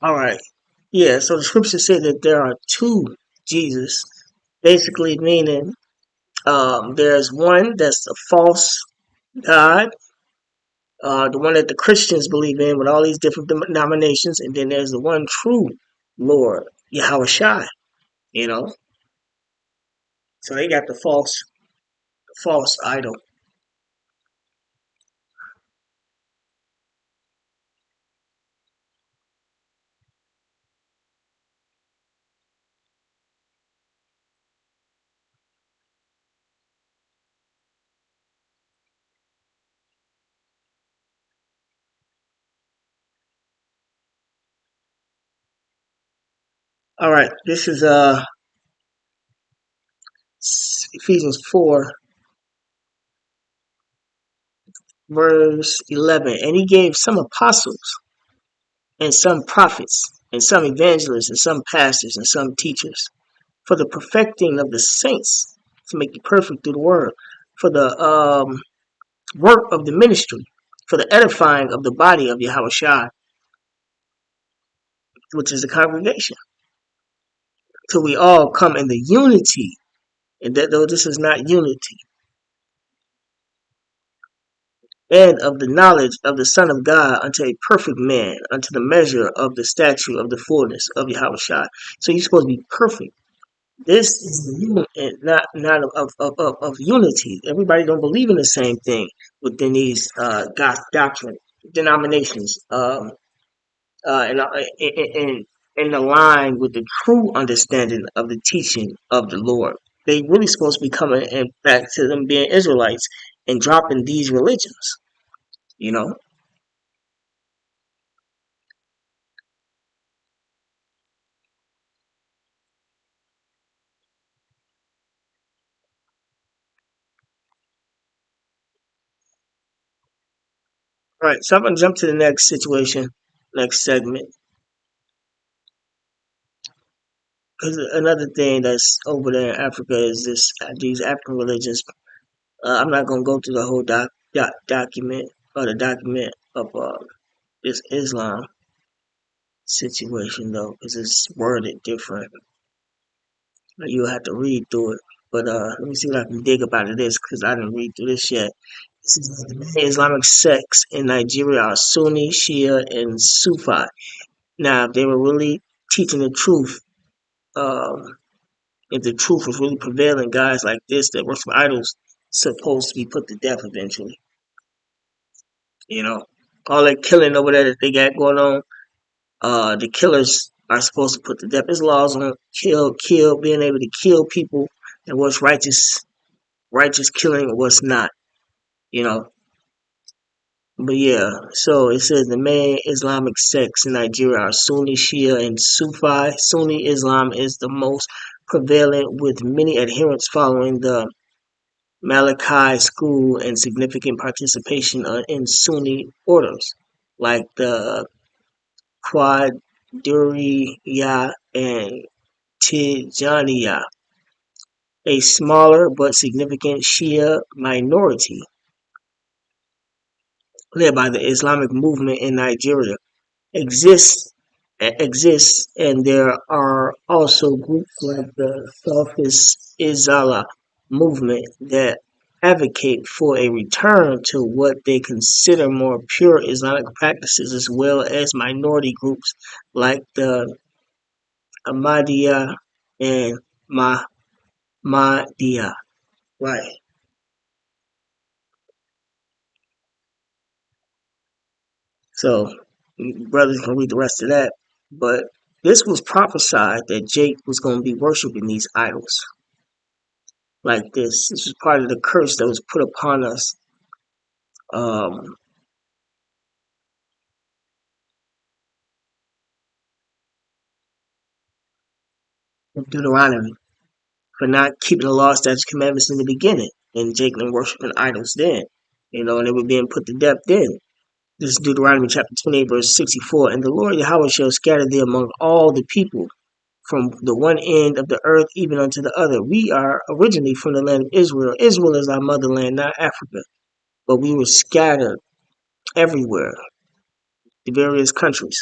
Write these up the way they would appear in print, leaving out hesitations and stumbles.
All right. Yeah, so the scripture said that there are two Jesus, basically meaning there's one that's a false God, the one that the Christians believe in with all these different denominations, and then there's the one true Lord, Yahweh Shai, you know. So they got the false idol. All right, this is Ephesians 4, verse 11. And he gave some apostles, and some prophets, and some evangelists, and some pastors, and some teachers, for the perfecting of the saints, to make you perfect through the word, for the work of the ministry, for the edifying of the body of Yahweh Shai, which is the congregation, till we all come in the unity, and that though this is not unity, and of the knowledge of the Son of God, unto a perfect man, unto the measure of the stature of the fullness of Yahweh Shai. So you're supposed to be perfect. This is the not of unity. Everybody don't believe in the same thing within these doctrine denominations, and align with the true understanding of the teaching of the Lord. They really supposed to be coming and back to them being Israelites and dropping these religions. You know, all right. So I'm gonna jump to the next situation, next segment. Because another thing that's over there in Africa is these African religions. I'm not gonna go through the whole document or the document of this Islam situation though, because it's worded different. You'll have to read through it. But let me see what I can dig up out of this because I didn't read through this yet. This is the main Islamic sects in Nigeria are Sunni, Shia, and Sufi. Now, if they were really teaching the truth, um, if the truth was really prevailing, guys like this that worship idols supposed to be put to death eventually. You know, all that killing over there that they got going on, the killers are supposed to put to death. There's laws on being able to kill people, and what's righteous killing and what's not. You know, but yeah. So it says the main Islamic sects in Nigeria are Sunni, Shia, and Sufi. Sunni Islam is the most prevalent, with many adherents following the Maliki school and significant participation in Sunni orders like the Qadiriyya and Tijaniya. A smaller but significant Shia minority led by the Islamic movement in Nigeria exists and there are also groups like the Salafist Izala movement that advocate for a return to what they consider more pure Islamic practices, as well as minority groups like the Ahmadiyya and Mahmadiyya. Right. So brothers can read the rest of that. But this was prophesied that Jake was going to be worshiping these idols like this. This was part of the curse that was put upon us um, in Deuteronomy for not keeping the law, statutes, commandments in the beginning. And Jake and worshiping idols then. You know, and they were being put to death then. This is Deuteronomy chapter 28, verse 64. And the Lord Yahweh shall scatter thee among all the people, from the one end of the earth even unto the other. We are originally from the land of Israel. Israel is our motherland, not Africa. But we were scattered everywhere, the various countries.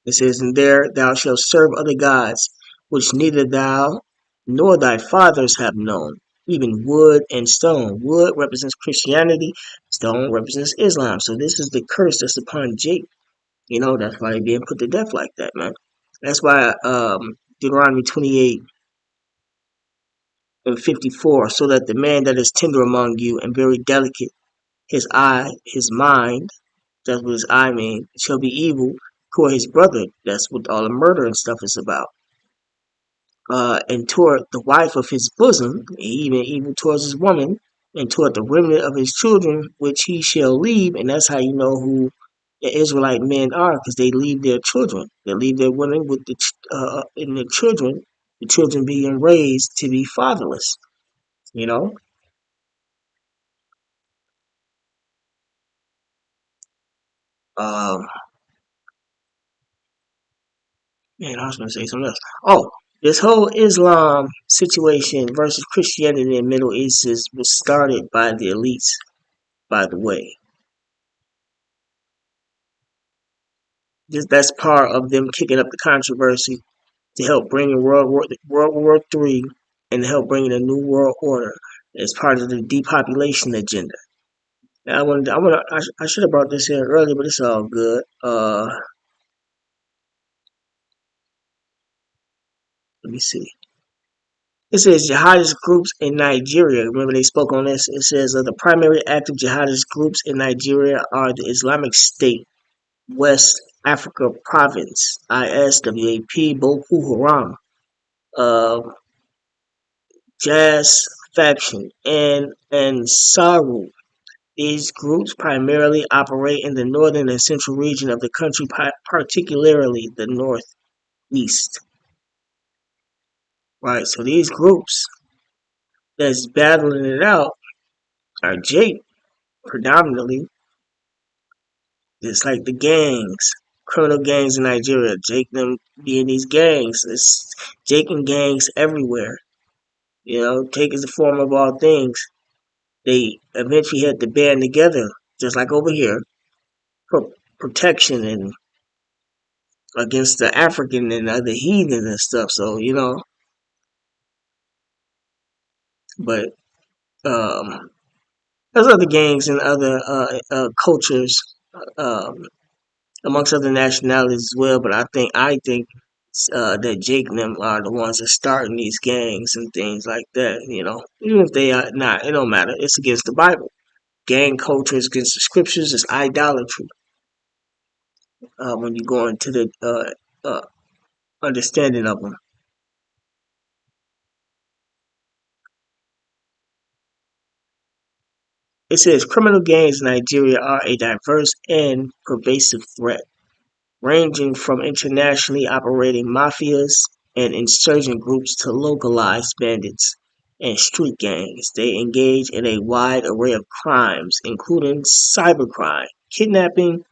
It says, "And there thou shalt serve other gods, which neither thou nor thy fathers have known, even wood and stone." Wood represents Christianity, stone represents Islam. So this is the curse that's upon Jacob. That's why he being put to death like that, man. That's why Deuteronomy 28 and 54, so that the man that is tender among you and very delicate, his mind, that's what his eye mean, shall be evil toward his brother. That's what all the murder and stuff is about. And toward the wife of his bosom, even evil towards his woman, and toward the remnant of his children, which he shall leave. And that's how you know who the Israelite men are, because they leave their children. They leave their women with and the children being raised to be fatherless. You know, um, man, I was going to say something else. Oh, this whole Islam situation versus Christianity in the Middle East was started by the elites, by the way. That's part of them kicking up the controversy to help bring in World War III and to help bring in a new world order as part of the depopulation agenda. Now, I should have brought this in earlier, but it's all good. Let me see. It says jihadist groups in Nigeria. Remember they spoke on this. It says the primary active jihadist groups in Nigeria are the Islamic State, West Africa Province, ISWAP, Boko Haram, uh, Jazz Faction, and Saru. These groups primarily operate in the northern and central region of the country, particularly the northeast. Right, so these groups that's battling it out are Jake predominantly. It's like the gangs, criminal gangs in Nigeria. Jake them be in these gangs. It's Jake and gangs everywhere. Take is the form of all things. They eventually had to band together, just like over here, for protection and against the African and other heathens and stuff. So but there's other gangs and other cultures, um, amongst other nationalities as well. But I think that Jake and them are the ones that starting these gangs and things like that. Even if they are not, it don't matter. It's against the Bible. Gang culture is against the scriptures. It's idolatry. When you go into the understanding of them. It says criminal gangs in Nigeria are a diverse and pervasive threat, ranging from internationally operating mafias and insurgent groups to localized bandits and street gangs. They engage in a wide array of crimes, including cybercrime, kidnapping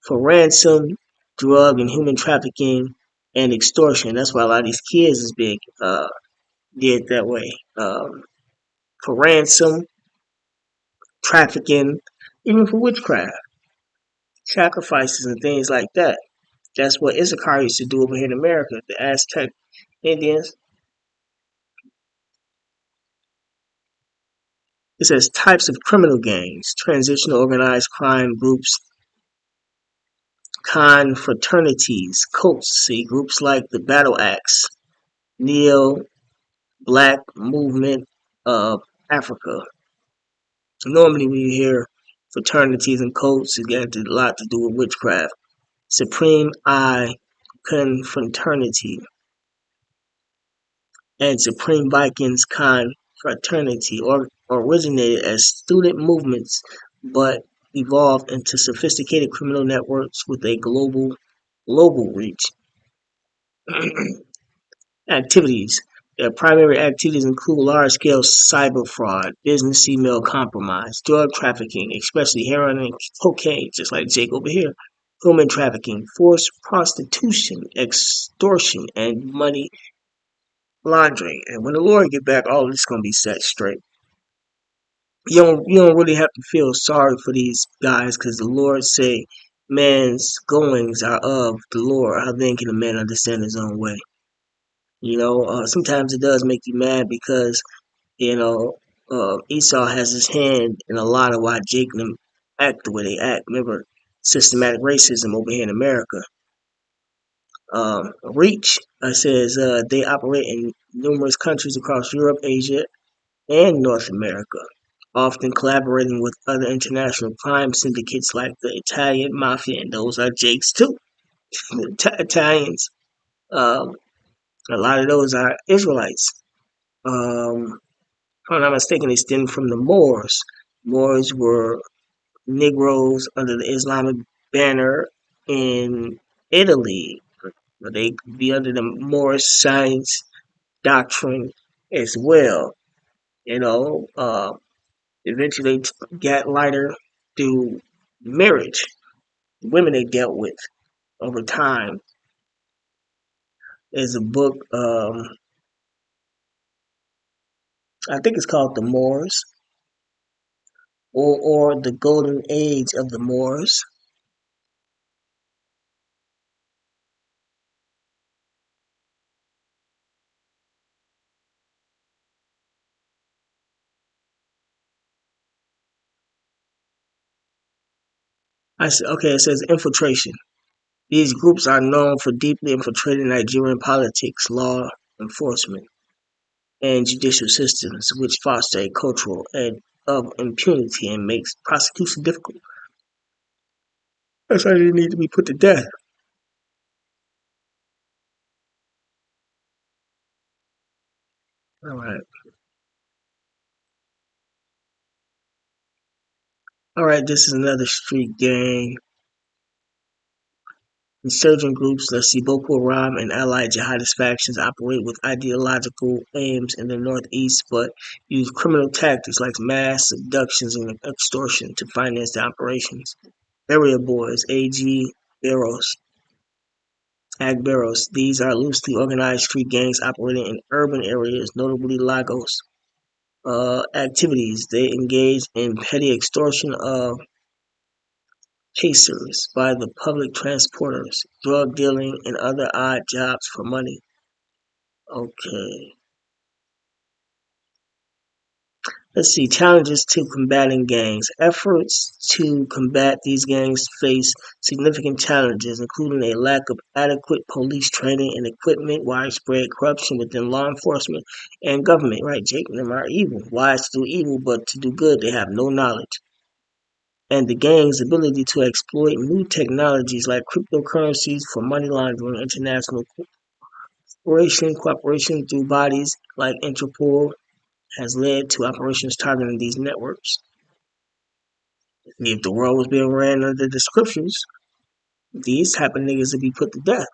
for ransom, drug and human trafficking, and extortion. That's why a lot of these kids is being did that way. For ransom, trafficking, even for witchcraft, sacrifices, and things like that. That's what Issachar used to do over here in America. The Aztec Indians. It says types of criminal gangs, transitional organized crime groups, confraternities, cults. See groups like the Battle Axe, Neo Black Movement of Africa. Normally, when you hear fraternities and cults, it got a lot to do with witchcraft. Supreme Eye Confraternity and Supreme Vikings Confraternity originated as student movements but evolved into sophisticated criminal networks with a global reach. Activities. Their primary activities include large-scale cyber fraud, business email compromise, drug trafficking, especially heroin and cocaine, just like Jake over here, human trafficking, forced prostitution, extortion, and money laundering. And when the Lord get back, all this is gonna be set straight. You don't really have to feel sorry for these guys because the Lord say man's goings are of the Lord, how then can a man understand his own way? Sometimes it does make you mad because, you know, Esau has his hand in a lot of why Jacob and them act the way they act. Remember, systematic racism over here in America. Reach says they operate in numerous countries across Europe, Asia, and North America, often collaborating with other international crime syndicates like the Italian Mafia, and those are Jake's too. The Italians, um, a lot of those are Israelites. If I'm not mistaken, they stem from the Moors. Moors were Negroes under the Islamic banner in Italy. But they could be under the Moorish science doctrine as well. You know, eventually they got lighter through marriage. Women they dealt with over time. There's a book, I think it's called The Moors, or The Golden Age of the Moors. Okay, it says infiltration. These groups are known for deeply infiltrating Nigerian politics, law enforcement, and judicial systems, which foster a cultural of impunity and makes prosecution difficult. That's why they need to be put to death. All right. All right, this is another street gang. Insurgent groups, let's see, Boko Haram and allied jihadist factions operate with ideological aims in the northeast, but use criminal tactics like mass abductions and extortion to finance their operations. Area boys, AG Barrows, Ag Barrows. These are loosely organized street gangs operating in urban areas, notably Lagos. Activities. They engage in petty extortion of chasers by the public transporters, drug dealing, and other odd jobs for money. Okay. Let's see. Challenges to combating gangs. Efforts to combat these gangs face significant challenges, including a lack of adequate police training and equipment, widespread corruption within law enforcement and government. Right, Jake and them are evil. Wise to do evil, but to do good, they have no knowledge. And the gang's ability to exploit new technologies like cryptocurrencies for money laundering, international cooperation through bodies like Interpol has led to operations targeting these networks. If the world was being ran under the scriptures, these type of niggas would be put to death.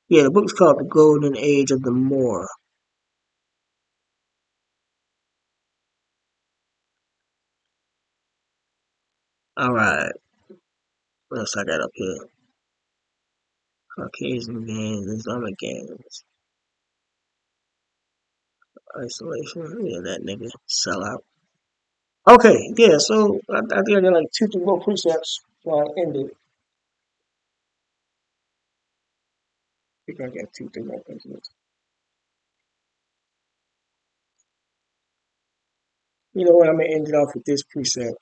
Yeah, the book's called The Golden Age of the Moor. Alright, what else I got up here? Caucasian gangs, Islamic gangs, isolation. Yeah, that nigga sell out. Okay, yeah, so I think I got like two, three more precepts before I end it. I think I got two, three more precepts. You know what? I'm gonna end it off with this precept.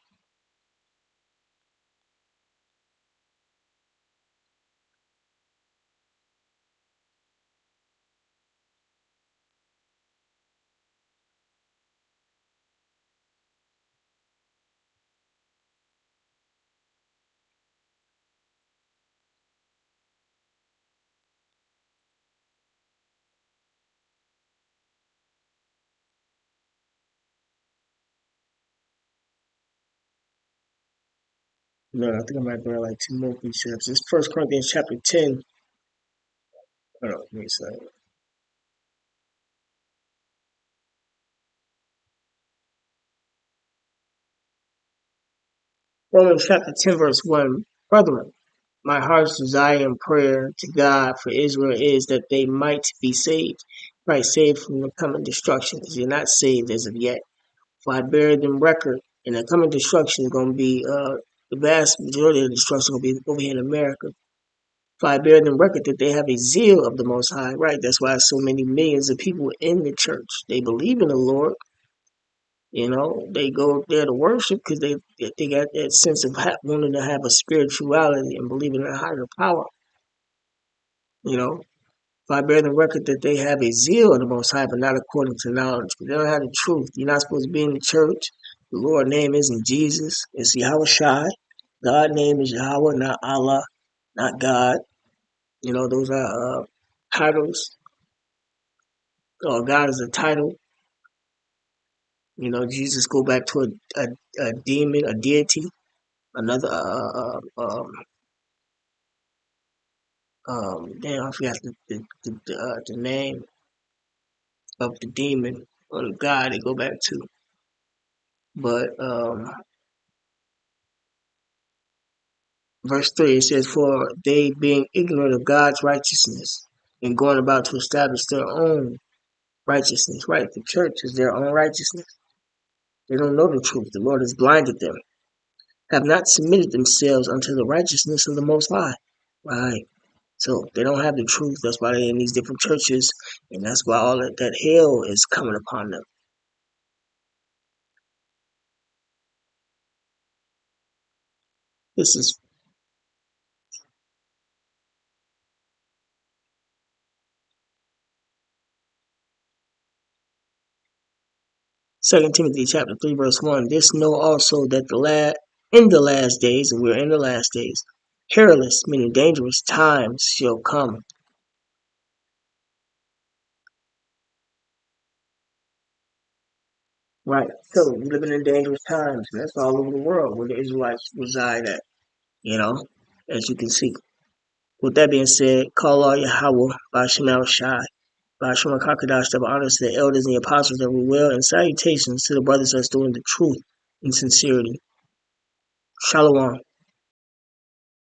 No, I think I might bring like two more precepts. It's First Corinthians chapter 10. Hold on, give me a second. Romans chapter 10, verse 1. Brethren, My heart's desire and prayer to God for Israel is that they might be saved. Right, saved from the coming destruction, because they're not saved as of yet. For I bear them record, and the coming destruction is going to be, the vast majority of the destruction will be over here in America. For I bear them record that they have a zeal of the Most High. Right, that's why so many millions of people in the church. They believe in the Lord. They go there to worship because they got that sense of wanting to have a spirituality and believing in a higher power. If I bear the record that they have a zeal of the Most High, but not according to knowledge. But they don't have the truth. You're not supposed to be in the church. The Lord's name isn't Jesus. It's Yahweh Shai. God's name is Yahweh, not Allah, not God. Those are titles. God is a title. Jesus go back to a demon, a deity, another damn, I forgot the name of the demon or the god they go back to. But verse 3, it says, "For they being ignorant of God's righteousness and going about to establish their own righteousness," right? The church is their own righteousness. They don't know the truth. The Lord has blinded them. "Have not submitted themselves unto the righteousness of the Most High." Right. So they don't have the truth. That's why they're in these different churches, and that's why all that hell is coming upon them. This is 2 Timothy chapter 3, verse 1. "This know also that in the last days," and we're in the last days, "perilous," meaning dangerous, "times shall come." Right. So we're living in dangerous times. And that's all over the world where the Israelites reside at, you know, as you can see. With that being said, call all Yahweh, Bashem Shai, Bashem Kakadash, to honors to the elders and the apostles of the will, and salutations to the brothers that's doing the truth in sincerity. Shalom.